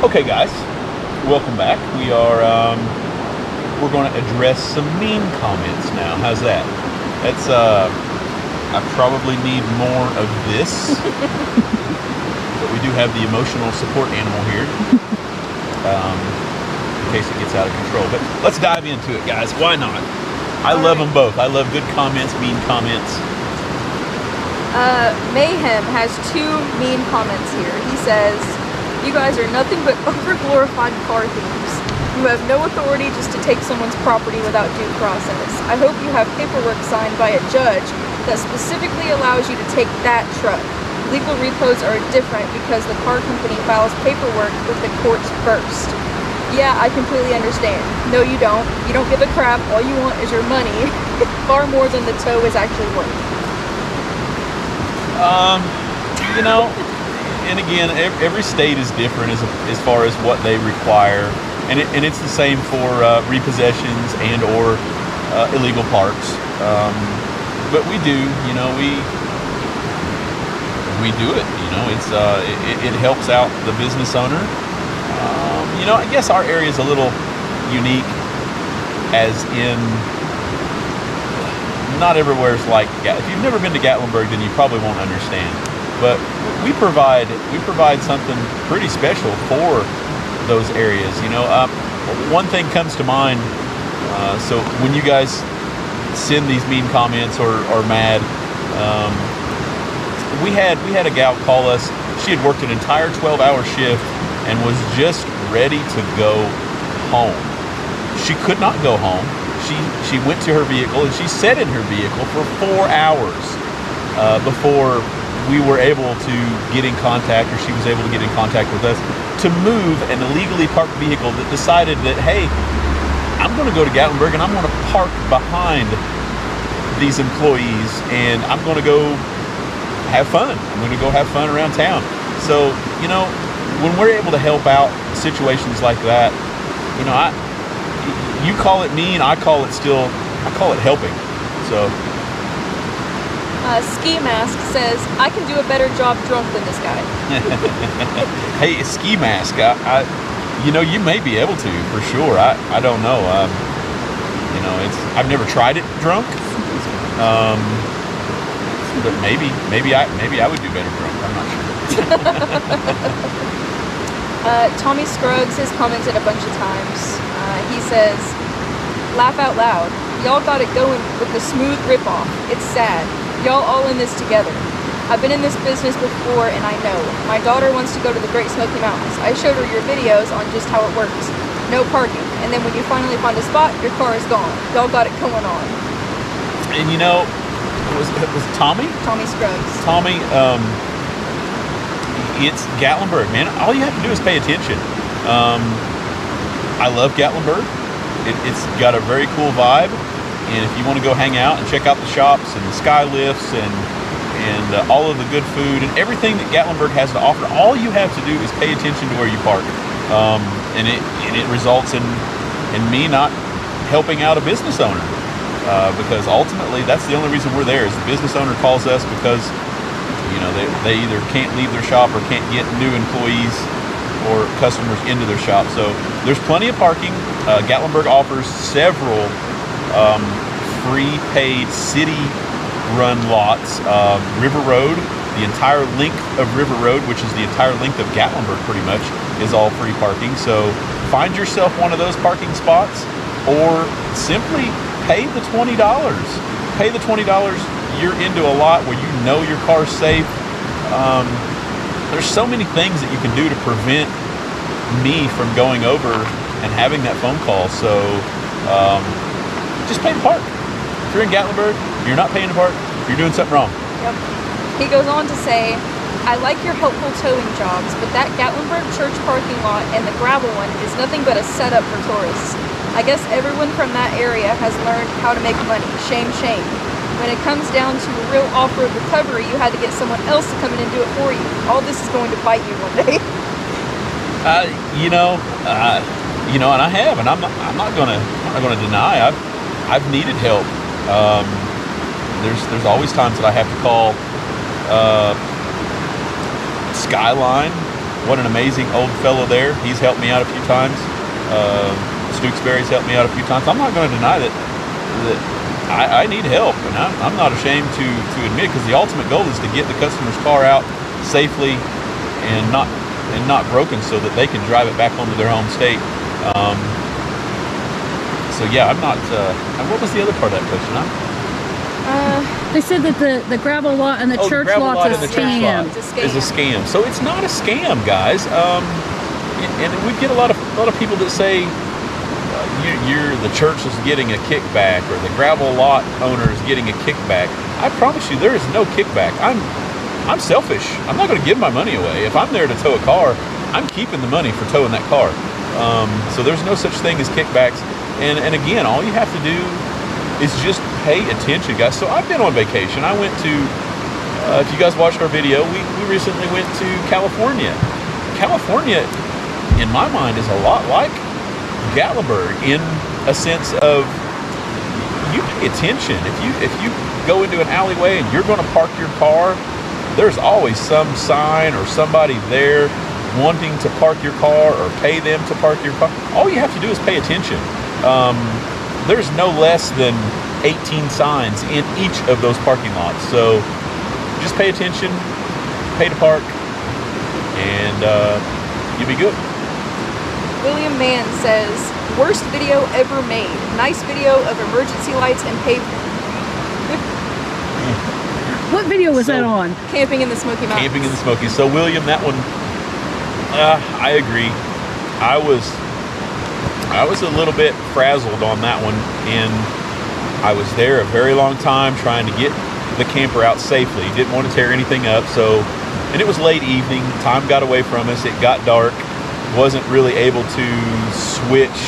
Okay, guys, welcome back. We're going to address some mean comments now. How's that? That's I probably need more of this, but we do have the emotional support animal here, in case it gets out of control. But let's dive into it, guys. Why not? I love them both. I love good comments, mean comments. Mayhem has two mean comments here. He says, "You guys are nothing but overglorified car thieves. You have no authority just to take someone's property without due process. I hope you have paperwork signed by a judge that specifically allows you to take that truck. Legal repos are different because the car company files paperwork with the courts first." Yeah, I completely understand. No, you don't. You don't give a crap. All you want is your money, far more than the tow is actually worth. And again, every state is different as far as what they require, and it's the same for repossessions and or illegal parks. But we do, we do it. It helps out the business owner. I guess our area is a little unique, as in not everywhere is like. If you've never been to Gatlinburg, then you probably won't understand. But we provide something pretty special for those areas. One thing comes to mind. So when you guys send these mean comments or are mad, we had a gal call us. She had worked an entire 12-hour shift and was just ready to go home. She could not go home. She went to her vehicle and she sat in her vehicle for 4 hours before we were able to get in contact, or she was able to get in contact with us to move an illegally parked vehicle that decided that, hey, I'm going to go to Gatlinburg and I'm going to park behind these employees and I'm going to go have fun. I'm going to go have fun around town. So, when we're able to help out situations like that, you call it mean, I call it helping. So. Ski Mask says, "I can do a better job drunk than this guy." Hey, Ski Mask, you may be able to, for sure. I don't know. I've never tried it drunk. But maybe I would do better drunk. I'm not sure. Tommy Scruggs has commented a bunch of times. He says, "Laugh out loud. Y'all got it going with the smooth ripoff. It's sad. Y'all all in this together. I've been in this business before and I know. My daughter wants to go to the Great Smoky Mountains. I showed her your videos on just how it works. No parking. And then when you finally find a spot, your car is gone. Y'all got it going on." And was it Tommy? Tommy Scruggs. Tommy, it's Gatlinburg, man. All you have to do is pay attention. I love Gatlinburg. It's got a very cool vibe. And if you want to go hang out and check out the shops and the sky lifts and all of the good food and everything that Gatlinburg has to offer, all you have to do is pay attention to where you park. And it results in me not helping out a business owner. Because ultimately that's the only reason we're there, is the business owner calls us because they either can't leave their shop or can't get new employees or customers into their shop. So there's plenty of parking. Gatlinburg offers several free paid city run lots. River Road, the entire length of River Road, which is the entire length of Gatlinburg pretty much, is all free parking. So find yourself one of those parking spots, or simply pay the $20. Pay the $20. You're into a lot where your car's safe. There's so many things that you can do to prevent me from going over and having that phone call. So just pay to park. If you're in Gatlinburg, you're not paying to park, you're doing something wrong. Yep. He goes on to say, "I like your helpful towing jobs, but that Gatlinburg church parking lot and the gravel one is nothing but a setup for tourists. I guess everyone from that area has learned how to make money. Shame, shame. When it comes down to a real off-road recovery, you had to get someone else to come in and do it for you. All this is going to bite you one day." And I have, and I'm not gonna deny I've needed help. There's always times that I have to call Skyline what an amazing old fellow there. He's helped me out a few times. Stooksbury's helped me out a few times. I'm not going to deny that I need help, and I'm not ashamed to admit it, because the ultimate goal is to get the customer's car out safely and not broken, so that they can drive it back home to their home state. So yeah, I'm not. And what was the other part of that question? They said that the gravel lot and the church lot's a scam. Is a scam. So it's not a scam, guys. And we get a lot of people that say the church is getting a kickback, or the gravel lot owner is getting a kickback. I promise you, there is no kickback. I'm selfish. I'm not going to give my money away. If I'm there to tow a car, I'm keeping the money for towing that car. So there's no such thing as kickbacks. And again, all you have to do is just pay attention, guys. So I've been on vacation. I went to, if you guys watched our video, we recently went to California. California, in my mind, is a lot like Gatlinburg in a sense of, you pay attention. If you go into an alleyway and you're going to park your car, there's always some sign or somebody there wanting to park your car or pay them to park your car. All you have to do is pay attention. There's no less than 18 signs in each of those parking lots. So just pay attention, pay to park, and you'll be good. William Mann says, worst video ever made. Nice video of emergency lights and pavement. What video was that on? Camping in the Smoky Mountains. Camping in the Smokies. So William, that one, I agree. I was a little bit frazzled on that one, and I was there a very long time trying to get the camper out safely. Didn't want to tear anything up, and it was late evening. Time got away from us. It got dark. Wasn't really able to switch.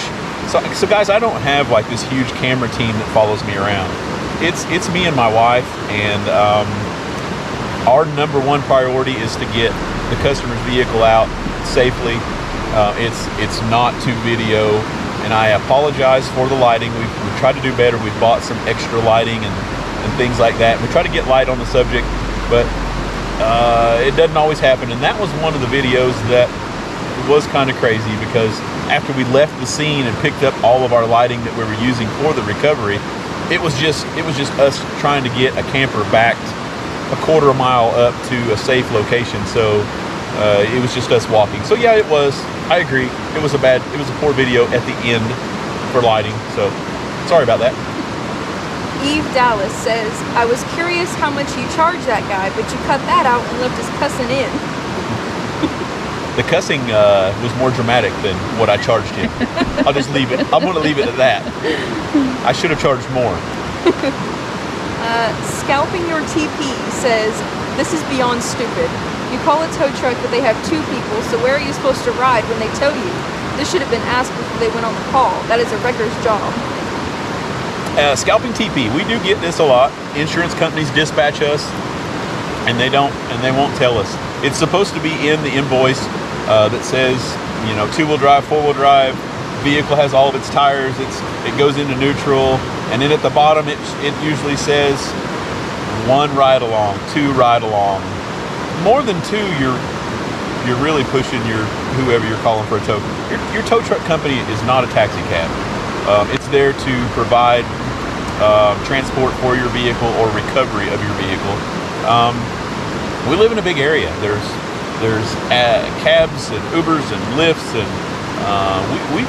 So guys, I don't have like this huge camera team that follows me around. It's me and my wife, and our number one priority is to get the customer's vehicle out safely. It's not to video, and I apologize for the lighting. We've tried to do better. We've bought some extra lighting and things like that. We try to get light on the subject, but it doesn't always happen. And that was one of the videos that was kind of crazy, because after we left the scene and picked up all of our lighting that we were using for the recovery, it was just us trying to get a camper backed a quarter of a mile up to a safe location. So it was just us walking. So yeah, it was. I agree. It was a poor video at the end for lighting. So sorry about that. Eve Dallas says, I was curious how much you charged that guy, but you cut that out and left his cussing in. The cussing was more dramatic than what I charged him. I'll just leave it. I'm going to leave it at that. I should have charged more. Scalping Your TP says, this is beyond stupid. You call a tow truck, but they have two people, so where are you supposed to ride when they tow you? This should have been asked before they went on the call. That is a wrecker's job. Scalping TP, we do get this a lot. Insurance companies dispatch us, and they won't tell us. It's supposed to be in the invoice that says, two-wheel drive, four-wheel drive, vehicle has all of its tires, it goes into neutral, and then at the bottom it usually says 1 ride-along, 2 ride-along. More than 2, you're really pushing whoever you're calling for a tow. Your tow truck company is not a taxi cab. It's there to provide transport for your vehicle or recovery of your vehicle. We live in a big area. There's cabs and Ubers and Lyfts, and we've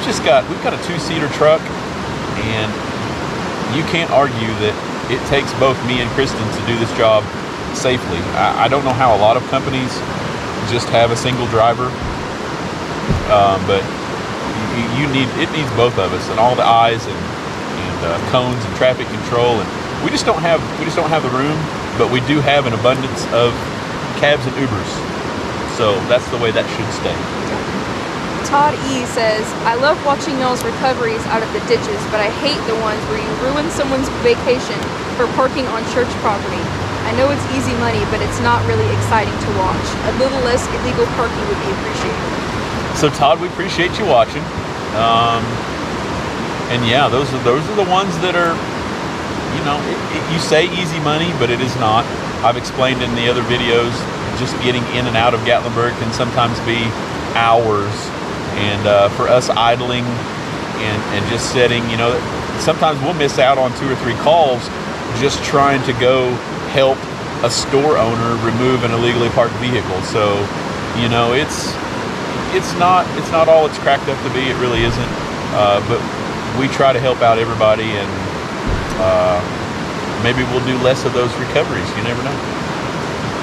got a 2-seater truck, and you can't argue that it takes both me and Kristen to do this job safely. I don't know how a lot of companies just have a single driver, but it needs both of us, and all the eyes and cones and traffic control, and we just don't have the room, but we do have an abundance of cabs and Ubers. So that's the way that should stay. Todd E says, I love watching y'all's recoveries out of the ditches, but I hate the ones where you ruin someone's vacation for parking on church property. I know it's easy money, but it's not really exciting to watch. A little less illegal parking would be appreciated. So Todd, we appreciate you watching. And yeah, those are the ones that are, you say easy money, but it is not. I've explained in the other videos just getting in and out of Gatlinburg can sometimes be hours. And for us idling and just sitting, sometimes we'll miss out on 2 or 3 calls just trying to go help a store owner remove an illegally parked vehicle. So, it's not all it's cracked up to be. It really isn't. But we try to help out everybody, and maybe we'll do less of those recoveries. You never know.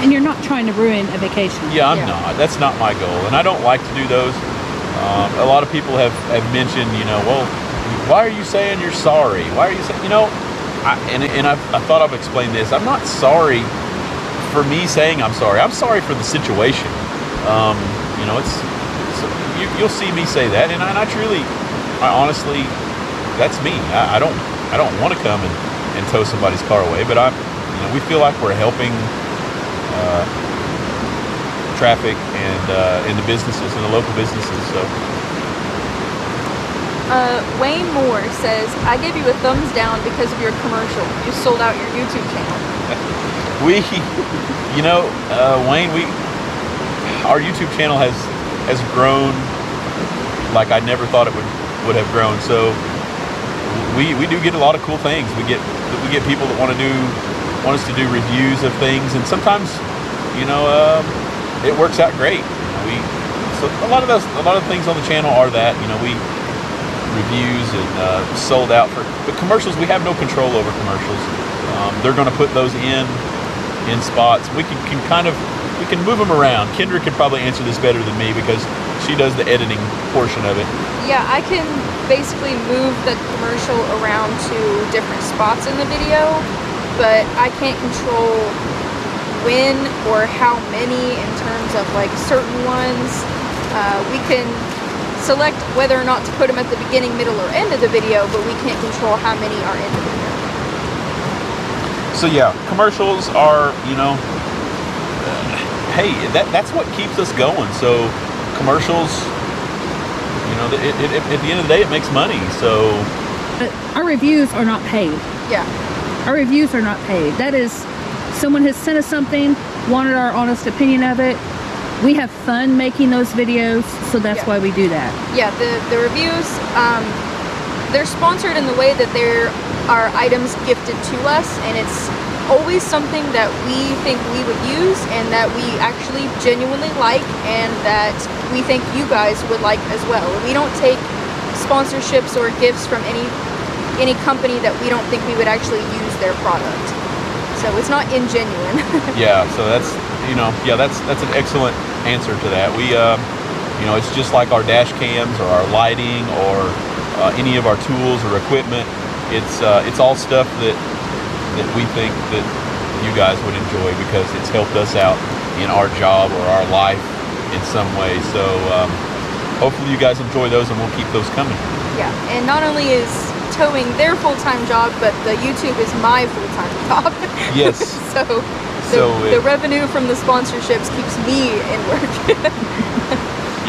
And you're not trying to ruin a vacation. Yeah, I'm not. That's not my goal, and I don't like to do those. A lot of people have mentioned, well, why are you saying you're sorry? Why are you saying, I thought I've explained this. I'm not sorry for me saying I'm sorry. I'm sorry for the situation. You'll see me say that, and I honestly, that's me. I don't want to come and tow somebody's car away, but we feel like we're helping traffic and the businesses and the local businesses. So Wayne Moore says, I gave you a thumbs down because of your commercial. You sold out your YouTube channel. Wayne, our YouTube channel has grown like I never thought it would have grown. So we do get a lot of cool things. We get people that want us to do reviews of things, and sometimes it works out great. So a lot of things on the channel are that we reviews and sold out for. But commercials, we have no control over commercials. They're going to put those in spots. We can move them around. Kendra could probably answer this better than me because she does the editing portion of it. Yeah, I can basically move the commercial around to different spots in the video, but I can't control when or how many in terms of like certain ones. We can select whether or not to put them at the beginning, middle, or end of the video, but we can't control how many are in the video. So yeah, commercials are, hey, that's what keeps us going. So commercials, at the end of the day, it makes money. So our reviews are not paid. Yeah. Our reviews are not paid. That is, someone has sent us something, wanted our honest opinion of it. We have fun making those videos, so that's why we do that. Yeah, the reviews, they're sponsored in the way that there are items gifted to us, and it's always something that we think we would use and that we actually genuinely like and that we think you guys would like as well. We don't take sponsorships or gifts from any company that we don't think we would actually use their product. So it's not ingenuine. Yeah, so that's an excellent answer to that. We it's just like our dash cams or our lighting or any of our tools or equipment. It's all stuff that we think that you guys would enjoy because it's helped us out in our job or our life in some way. So hopefully you guys enjoy those, and we'll keep those coming. Yeah, and not only is towing their full-time job, but the YouTube is my full-time job. Yes. So the revenue from the sponsorships keeps me in work.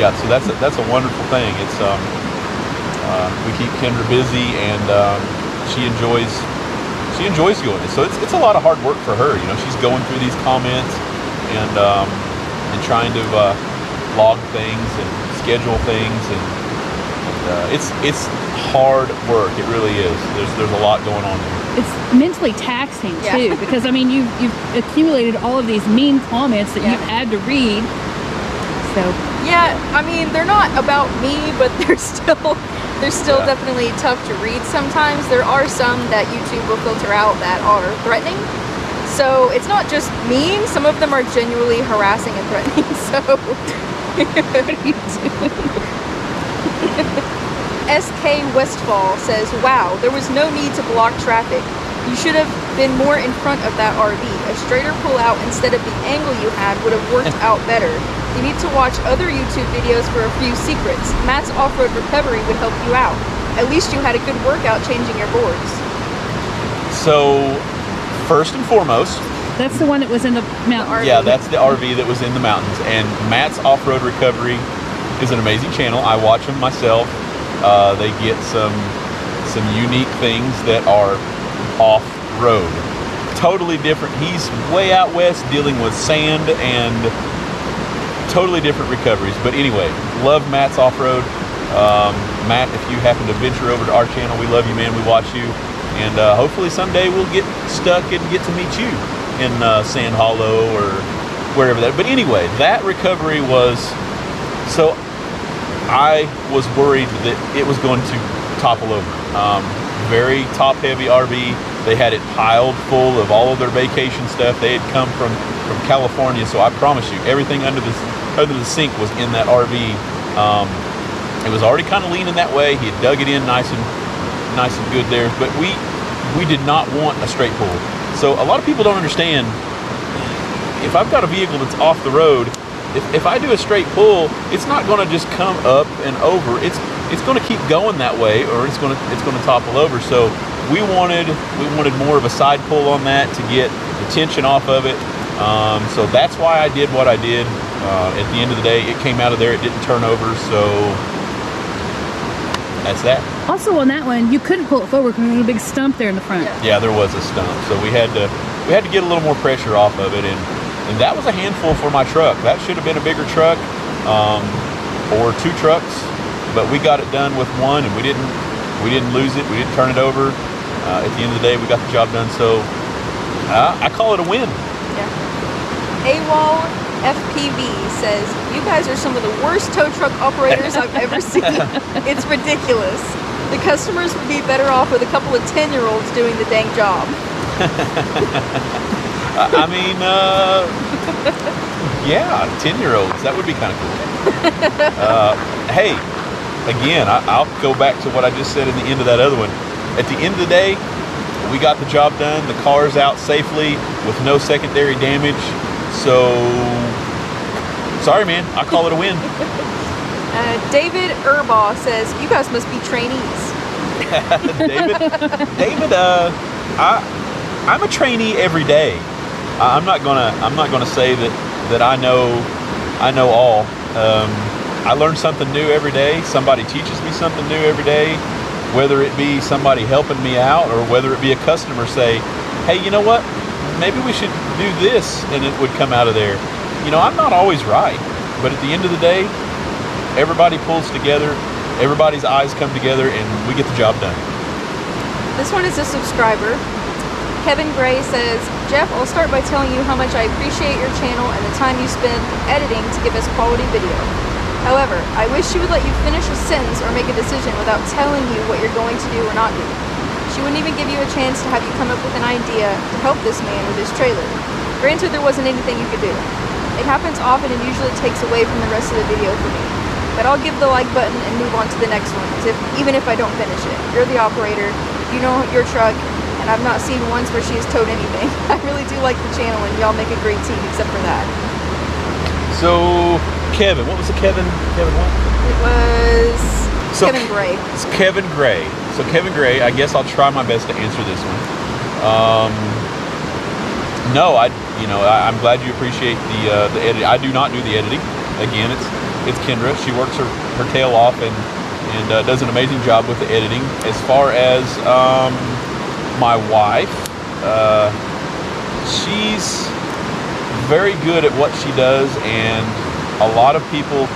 Yeah, so that's a wonderful thing. It's we keep Kendra busy, and she enjoys doing it. So it's a lot of hard work for her. She's going through these comments and trying to log things and schedule things, and it's hard work. It really is. There's a lot going on there. It's mentally taxing too, because you've accumulated all of these mean comments that you've had to read. So yeah, they're not about me, but they're still definitely tough to read sometimes. There are some that YouTube will filter out that are threatening. So it's not just mean, some of them are genuinely harassing and threatening. So what are you doing? SK Westfall says, wow, there was no need to block traffic. You should have been more in front of that RV. A straighter pull out instead of the angle you had would have worked out better. You need to watch other YouTube videos for a few secrets. Matt's off-road recovery would help you out. At least you had a good workout changing your boards. So, first and foremost, that's the one that was in the mountains. Yeah, that's the RV that was in the mountains. And Matt's off-road recovery is an amazing channel. I watch them myself. They get some unique things that are off-road. totally different. He's way out west dealing with sand and totally different recoveries. But anyway, love Matt's off-road. Matt, if you happen to venture over to our channel, we love you, man. We watch you. And hopefully someday we'll get stuck and get to meet you in Sand Hollow or wherever that. But anyway, that recovery was, so I was worried that it was going to topple over. Very top-heavy RV. They had it piled full of all of their vacation stuff. They had come from California, so I promise you, everything under the sink was in that RV. It was already kind of leaning that way. He had dug it in nice and good there, but we did not want a straight pull. So a lot of people don't understand, if I've got a vehicle that's off the road, if I do a straight pull, it's not going to just come up and over. It's going to keep going that way, or it's going to topple over. So we wanted more of a side pull on that to get the tension off of it. So that's why I did what I did. At the end of the day, it came out of there. It didn't turn over. So that's that. Also on that one, you couldn't pull it forward because there was a big stump there in the front. Yeah, there was a stump. So we had to get a little more pressure off of it, and that was a handful for my truck. That should have been a bigger truck, or 2 trucks, but we got it done with one, and we didn't lose it. We didn't turn it over. At the end of the day, we got the job done. So I call it a win. Yeah. AWOL FPV says, you guys are some of the worst tow truck operators I've ever seen. It's ridiculous. The customers would be better off with a couple of 10-year-olds doing the dang job. I mean, yeah, 10-year-olds. That would be kind of cool. Hey, again, I'll go back to what I just said at the end of that other one. At the end of the day, we got the job done. The car's out safely with no secondary damage. So, sorry, man. I call it a win. David Urbaugh says, you guys must be trainees. David, I'm a trainee every day. I'm not gonna say that I know all. I learn something new every day. Somebody teaches me something new every day. Whether it be somebody helping me out, or whether it be a customer say, hey, you know what? Maybe we should do this, and it would come out of there. You know, I'm not always right, but at the end of the day, everybody pulls together, everybody's eyes come together, and we get the job done. This one is a subscriber. Kevin Gray says, Jeff, I'll start by telling you how much I appreciate your channel and the time you spend editing to give us quality video. However, I wish she would let you finish a sentence or make a decision without telling you what you're going to do or not do. She wouldn't even give you a chance to have you come up with an idea to help this man with his trailer. Granted, there wasn't anything you could do. It happens often and usually takes away from the rest of the video for me. But I'll give the like button and move on to the next one, even if I don't finish it. You're the operator, you know your truck, and I've not seen once where she has towed anything. I really do like the channel, and y'all make a great team except for that. So, Kevin, what was the Kevin what? It was Kevin Gray. It's Kevin Gray. So Kevin Gray, I guess I'll try my best to answer this one. No, I'm glad you appreciate the editing. I do not do the editing. Again, it's Kendra. She works her tail off and does an amazing job with the editing. As far as my wife, she's very good at what she does, and a lot of people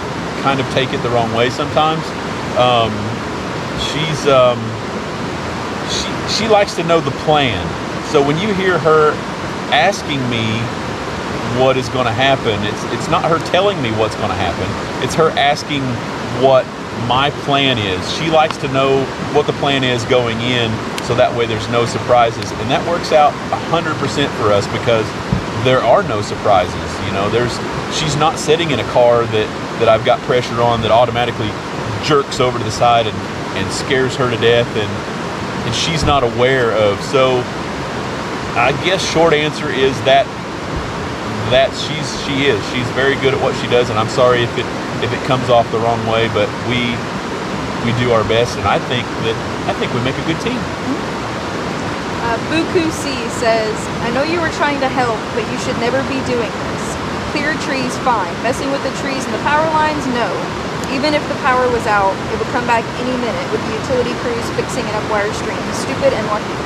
kind of take it the wrong way sometimes. She likes to know the plan. So when you hear her asking me what is going to happen, it's not her telling me what's going to happen. It's her asking what my plan is. She likes to know what the plan is going in, so that way there's no surprises, and that works out 100% for us because there are no surprises. You know, she's not sitting in a car that I've got pressure on that automatically jerks over to the side and scares her to death, and she's not aware of. So I guess short answer is that she's very good at what she does, and I'm sorry if it comes off the wrong way, but we do our best, and I think we make a good team. Buku C says, I know you were trying to help, but you should never be doing this. Clear trees, fine. Messing with the trees and the power lines, no. Even if the power was out, it would come back any minute with the utility crews fixing an up wire stream. Stupid and lucky.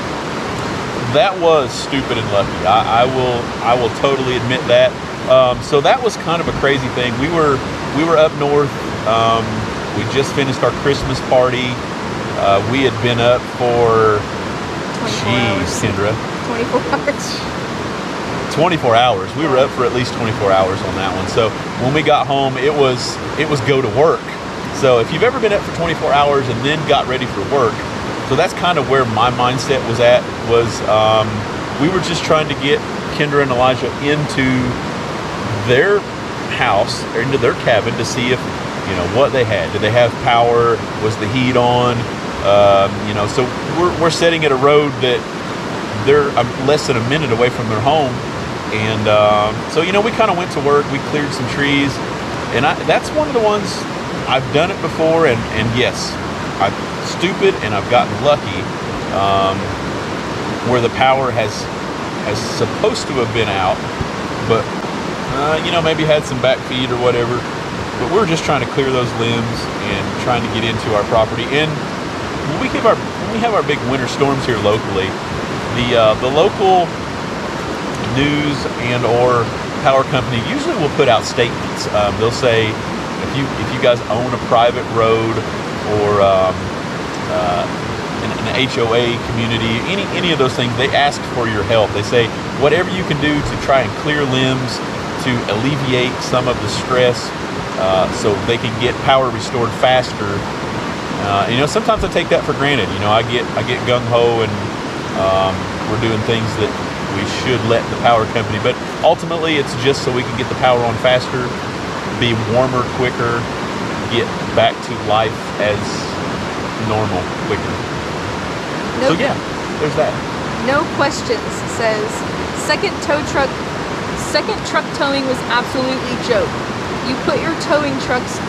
That was stupid and lucky. I will totally admit that. So that was kind of a crazy thing. We were up north. We just finished our Christmas party. We had been up for 24 hours. Kendra. 24 hours. 24 hours. We were up for at least 24 hours on that one. So when we got home, it was go to work. So if you've ever been up for 24 hours and then got ready for work, so that's kind of where my mindset was at. We were just trying to get Kendra and Elijah into their house or into their cabin to see if, you know, what they had. Did they have power? Was the heat on? You know, so we're sitting at a road that they're less than a minute away from their home. And so, you know, we kind of went to work. We cleared some trees. And that's one of the ones, I've done it before. And yes, I'm stupid and I've gotten lucky where the power has supposed to have been out. But, you know, maybe had some back feed or whatever. But we're just trying to clear those limbs and trying to get into our property. And when we have our big winter storms here locally, the local news and or power company usually will put out statements. They'll say if you guys own a private road or an HOA community, any of those things, they ask for your help. They say whatever you can do to try and clear limbs, to alleviate some of the stress, so they can get power restored faster. You know, sometimes I take that for granted. You know, I get gung ho and we're doing things that we should let the power company. But ultimately, it's just so we can get the power on faster, be warmer quicker, get back to life as normal quicker. So yeah, there's that. No questions says second truck towing was absolutely joke. You put your towing trucks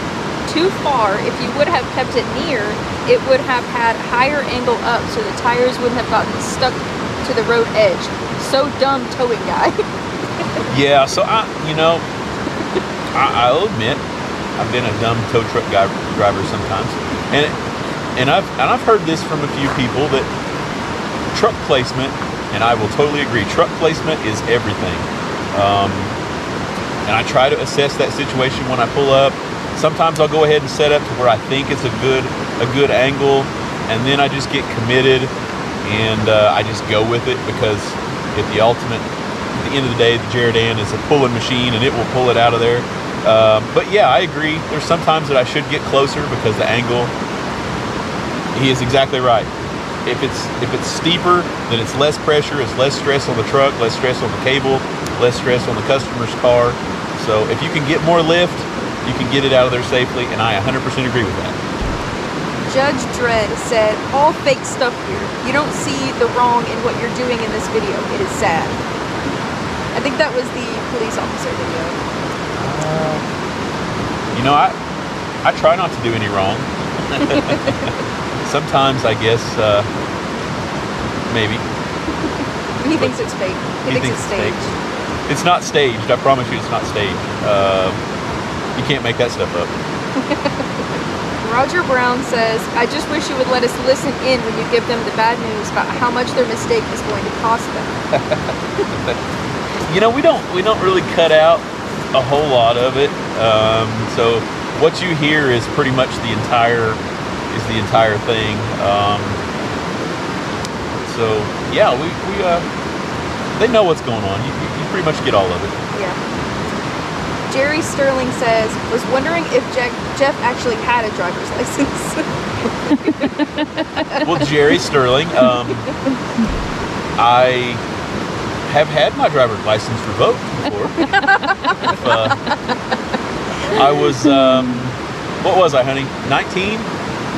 too far. If you would have kept it near, it would have had higher angle up so the tires wouldn't have gotten stuck to the road edge. So dumb, towing guy. Yeah, so I'll admit I've been a dumb tow truck driver sometimes, and I've heard this from a few people that truck placement, and I will totally agree, truck placement is everything. And I try to assess that situation when I pull up. Sometimes I'll go ahead and set up to where I think it's a good angle, and then I just get committed and I just go with it, because at the end of the day, the Jerridan is a pulling machine and it will pull it out of there. But yeah, I agree. There's sometimes that I should get closer because the angle, he is exactly right. If it's steeper, then it's less pressure, it's less stress on the truck, less stress on the cable, less stress on the customer's car. So if you can get more lift, you can get it out of there safely, and I 100% agree with that. Judge Dredd said, all fake stuff here. You don't see the wrong in what you're doing in this video. It is sad. I think that was the police officer video. You know, I try not to do any wrong. Sometimes, I guess, maybe. He thinks it's fake. He thinks it's staged. Fake. It's not staged. I promise you it's not staged. You can't make that stuff up. Roger Brown says, I just wish you would let us listen in when you give them the bad news about how much their mistake is going to cost them. You know, we don't really cut out a whole lot of it. So what you hear is pretty much the entire thing. So yeah, we they know what's going on. You pretty much get all of it. Yeah. Jerry Sterling says, was wondering if Jeff actually had a driver's license. Well, Jerry Sterling, I have had my driver's license revoked before. I was, what was I, honey? 19?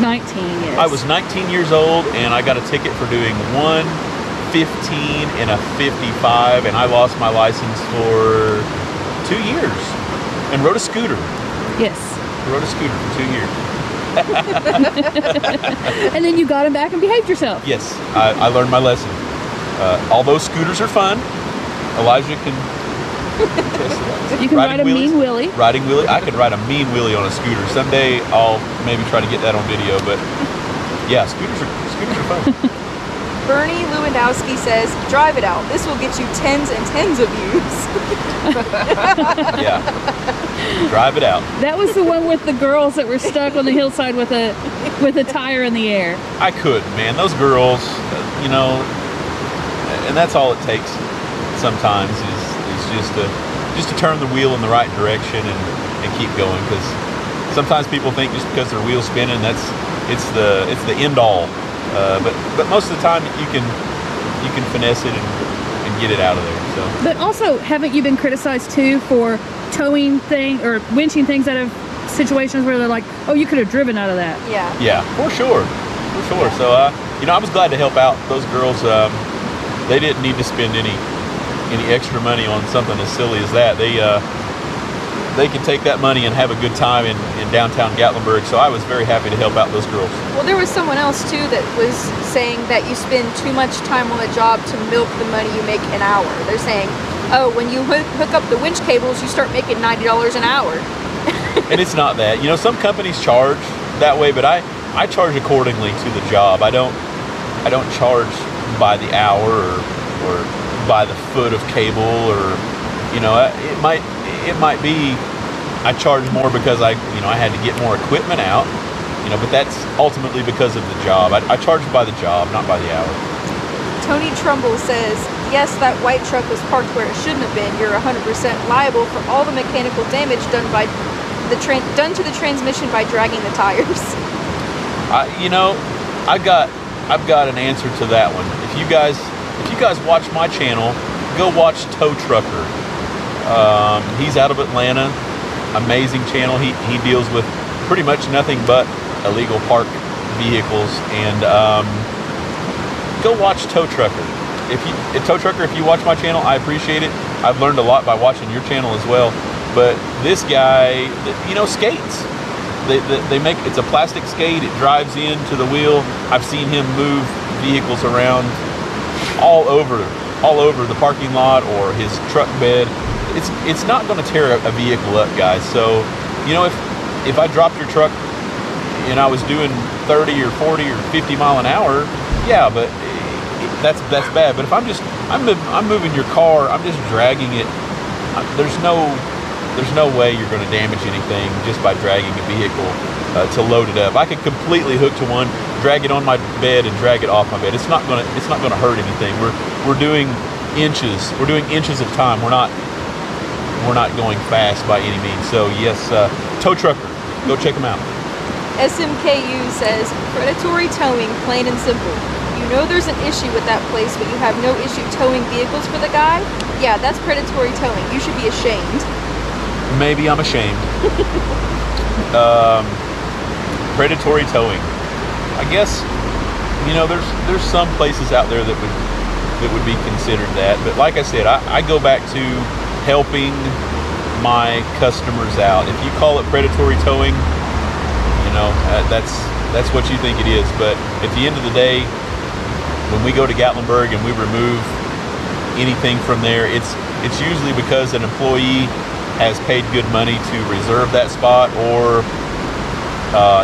19, yes. I was 19 years old, and I got a ticket for doing 115 and a 55, and I lost my license for 2 years. And rode a scooter. Yes. Rode a scooter for 2 years. And then you got him back and behaved yourself. Yes, I learned my lesson. Although scooters are fun, Elijah can test that. You can ride a mean wheelie. Riding wheelie. I could ride a mean wheelie on a scooter. Someday I'll maybe try to get that on video, but yeah, scooters are fun. Bernie Lewandowski says, drive it out. This will get you tens and tens of views. Yeah. Drive it out. That was the one with the girls that were stuck on the hillside with a tire in the air. I couldn't, man. Those girls, you know, and that's all it takes sometimes is just to turn the wheel in the right direction and keep going, because sometimes people think just because their wheel's spinning it's the end all, but most of the time you can finesse it and get it out of there. So. But also, haven't you been criticized too for towing or winching things out of situations where they're like, oh, you could have driven out of that? Yeah, for sure. Yeah. So you know, I was glad to help out those girls. They didn't need to spend any extra money on something as silly as that. They could take that money and have a good time in downtown Gatlinburg, so I was very happy to help out those girls. Well, there was someone else too that was saying that you spend too much time on the job to milk the money you make an hour. They're saying, oh, when you hook up the winch cables, you start making $90 an hour. And it's not that. You know, some companies charge that way, but I charge accordingly to the job. I don't charge by the hour or by the foot of cable, or, you know, it might be I charge more because I had to get more equipment out, you know, but that's ultimately because of the job. I charge by the job, not by the hour. Tony Trumbull says, yes, that white truck was parked where it shouldn't have been. You're 100% liable for all the mechanical damage done to the transmission by dragging the tires. You know, I've got an answer to that one. If you guys watch my channel, go watch Tow Trucker. He's out of Atlanta. Amazing channel. He deals with pretty much nothing but illegal parked vehicles. And go watch Tow Trucker. If you watch my channel, I appreciate it. I've learned a lot by watching your channel as well. But this guy, you know, skates. They make, it's a plastic skate. It drives into the wheel. I've seen him move vehicles around all over the parking lot or his truck bed. It's not going to tear a vehicle up, guys. So, you know, if I dropped your truck and I was doing 30 or 40 or 50 mile an hour, yeah, but that's bad. But if I'm moving your car, I'm just dragging it. There's no way you're going to damage anything just by dragging a vehicle to load it up. I could completely hook to one, drag it on my bed, and drag it off my bed. It's not going to hurt anything. We're doing inches. We're doing inches at a time. We're not going fast by any means. So yes, Tow Trucker, go check them out. SMKU says, predatory towing, plain and simple. You know there's an issue with that place, but you have no issue towing vehicles for the guy? Yeah, that's predatory towing. You should be ashamed. Maybe I'm ashamed. Predatory towing. I guess, you know, there's some places out there that would be considered that. But like I said, I go back to helping my customers out. If you call it predatory towing, you know, that's what you think it is. But at the end of the day, when we go to Gatlinburg and we remove anything from there, it's usually because an employee has paid good money to reserve that spot, or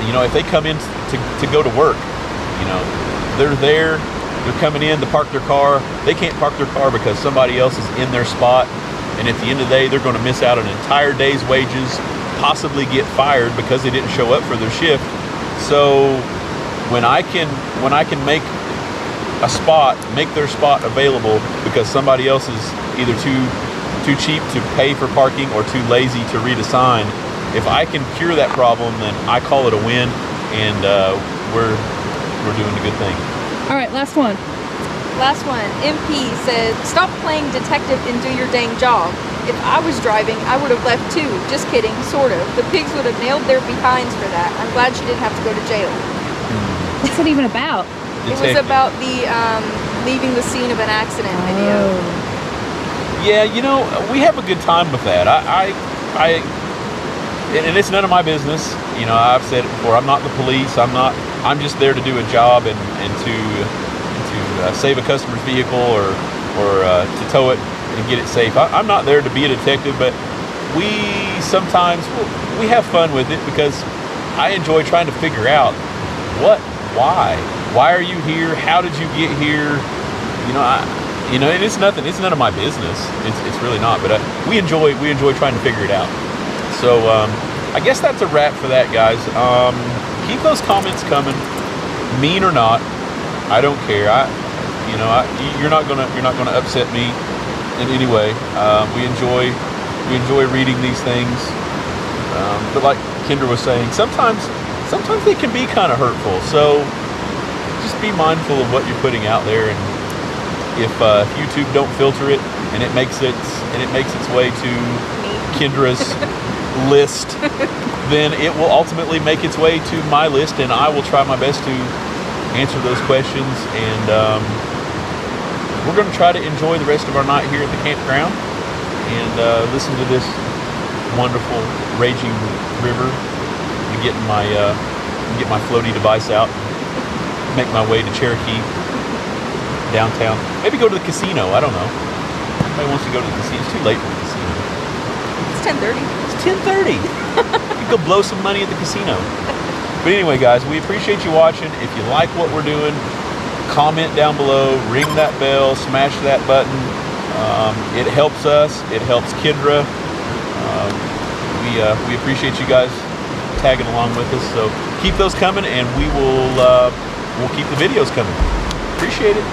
you know, if they come in to go to work, you know, they're coming in to park their car. They can't park their car because somebody else is in their spot, and at the end of the day, they're going to miss out on an entire day's wages, possibly get fired because they didn't show up for their shift. So when I can make their spot available because somebody else is either too cheap to pay for parking or too lazy to reassign, if I can cure that problem, then I call it a win, and we're doing a good thing. All right, last one. Last one. MP says, stop playing detective and do your dang job. If I was driving, I would have left too. Just kidding, sort of. The pigs would have nailed their behinds for that. I'm glad she didn't have to go to jail. What's it even about? It was about the leaving the scene of an accident video. Yeah, you know, we have a good time with that. And it's none of my business. You know, I've said it before. I'm not the police. I'm just there to do a job and to save a customer's vehicle or to tow it and get it safe. I'm not there to be a detective, but we have fun with it because I enjoy trying to figure out why. why are you here? How did you get here? And it's nothing. It's none of my business. It's really not. But we enjoy trying to figure it out. So I guess that's a wrap for that, guys. Keep those comments coming, mean or not. I don't care. You're not gonna upset me in any way. We enjoy reading these things. But like Kendra was saying, sometimes they can be kind of hurtful. So just be mindful of what you're putting out there, and if YouTube don't filter it and it makes its way to Kendra's list, then it will ultimately make its way to my list, and I will try my best to answer those questions. And we're going to try to enjoy the rest of our night here at the campground and listen to this wonderful raging river and get my floaty device out, make my way to Cherokee downtown. Maybe go to the casino. I don't know. Everybody wants to go to the casino. It's too late for the casino. It's 10:30. It's 10:30. You could go blow some money at the casino. But anyway, guys, we appreciate you watching. If you like what we're doing, comment down below, ring that bell, smash that button. It helps us. It helps Kendra. We appreciate you guys tagging along with us. So keep those coming, and we'll keep the videos coming. Appreciate it.